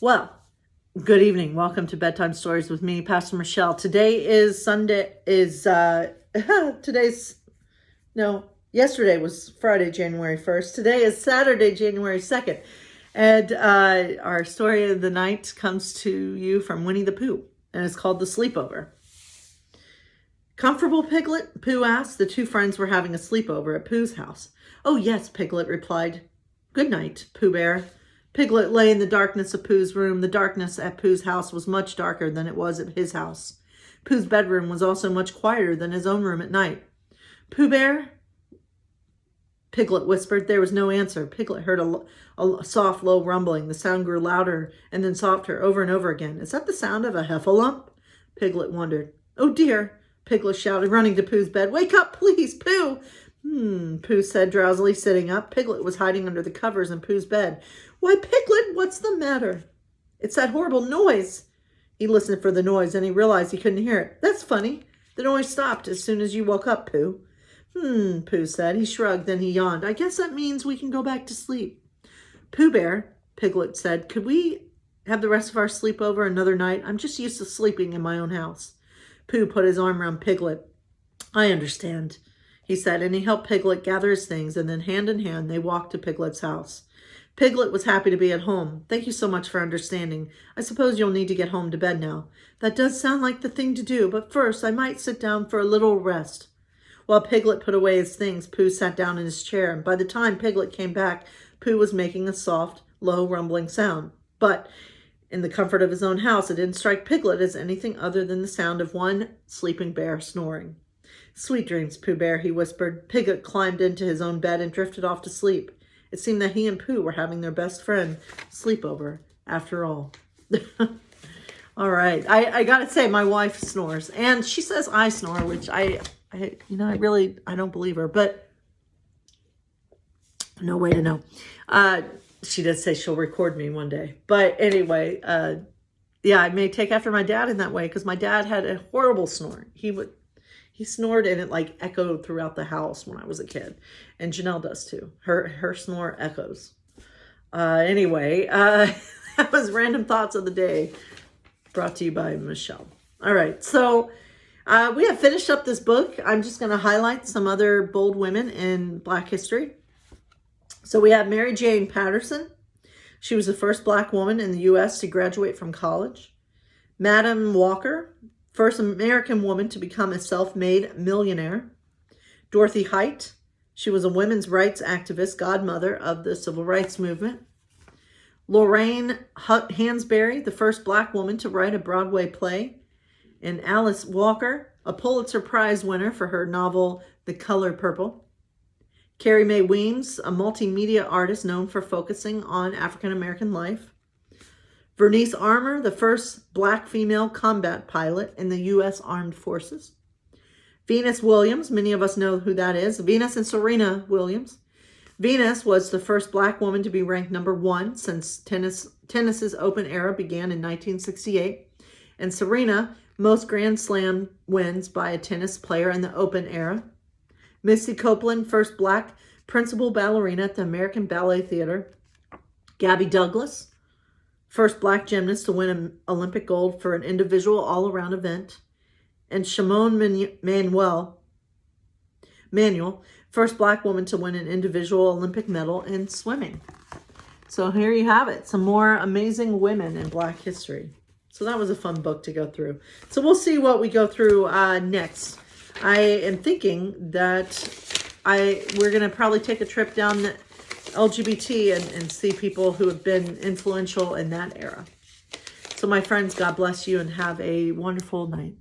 Well, good evening. Welcome to Bedtime Stories with me, Pastor Michelle. Today is yesterday was Friday, January 1st. Today is Saturday, January 2nd. And our story of the night comes to you from Winnie the Pooh, and it's called The Sleepover. Comfortable, Piglet? Pooh asked. The two friends were having a sleepover at Pooh's house. Oh, yes, Piglet replied. Good night, Pooh Bear. Piglet lay in the darkness of Pooh's room. The darkness at Pooh's house was much darker than it was at his house. Pooh's bedroom was also much quieter than his own room at night. Pooh Bear? Piglet whispered. There was no answer. Piglet heard a soft, low rumbling. The sound grew louder and then softer over and over again. Is that the sound of a heffalump? Piglet wondered. Oh, dear, Piglet shouted, running to Pooh's bed. Wake up, please, Pooh. Pooh said drowsily, sitting up. Piglet was hiding under the covers in Pooh's bed. Why, Piglet, what's the matter? It's that horrible noise. He listened for the noise and he realized he couldn't hear it. That's funny. The noise stopped as soon as you woke up, Pooh. Pooh said. He shrugged, then he yawned. I guess that means we can go back to sleep. Pooh Bear, Piglet said, could we have the rest of our sleepover another night? I'm just used to sleeping in my own house. Pooh put his arm around Piglet. I understand, he said, and he helped Piglet gather his things, and then hand in hand they walked to Piglet's house. Piglet was happy to be at home. Thank you so much for understanding. I suppose you'll need to get home to bed now. That does sound like the thing to do, but first I might sit down for a little rest. While Piglet put away his things, Pooh sat down in his chair, and by the time Piglet came back, Pooh was making a soft, low, rumbling sound. But in the comfort of his own house, it didn't strike Piglet as anything other than the sound of one sleeping bear snoring. Sweet dreams, Pooh Bear, he whispered. Piglet climbed into his own bed and drifted off to sleep. It seemed that he and Pooh were having their best friend sleepover after all. All right. I got to say, my wife snores, and she says I snore, which I don't believe her, but no way to know. She does say she'll record me one day. But anyway, yeah, I may take after my dad in that way, because my dad had a horrible snore. He snored and it like echoed throughout the house when I was a kid. And Janelle does too. Her snore echoes. Anyway, that was Random Thoughts of the Day, brought to you by Michelle. All right, so we have finished up this book. I'm just going to highlight some other bold women in Black history. So we have Mary Jane Patterson. She was the first Black woman in the U.S. to graduate from college. Madam Walker, first American woman to become a self-made millionaire. Dorothy Height, she was a women's rights activist, godmother of the civil rights movement. Lorraine Hansberry, the first Black woman to write a Broadway play. And Alice Walker, a Pulitzer Prize winner for her novel, The Color Purple. Carrie Mae Weems, a multimedia artist known for focusing on African-American life. Vernice Armour, the first Black female combat pilot in the U.S. Armed Forces. Venus Williams, many of us know who that is. Venus and Serena Williams. Venus was the first Black woman to be ranked number 1 since tennis's open era began in 1968. And Serena, most Grand Slam wins by a tennis player in the open era. Misty Copeland, first Black principal ballerina at the American Ballet Theater. Gabby Douglas, first Black gymnast to win an Olympic gold for an individual all-around event. And Shimon Manuel, first Black woman to win an individual Olympic medal in swimming. So here you have it, some more amazing women in Black history. So that was a fun book to go through. So we'll see what we go through next. I am thinking that we're going to probably take a trip down the LGBT and see people who have been influential in that era. So my friends, God bless you and have a wonderful night.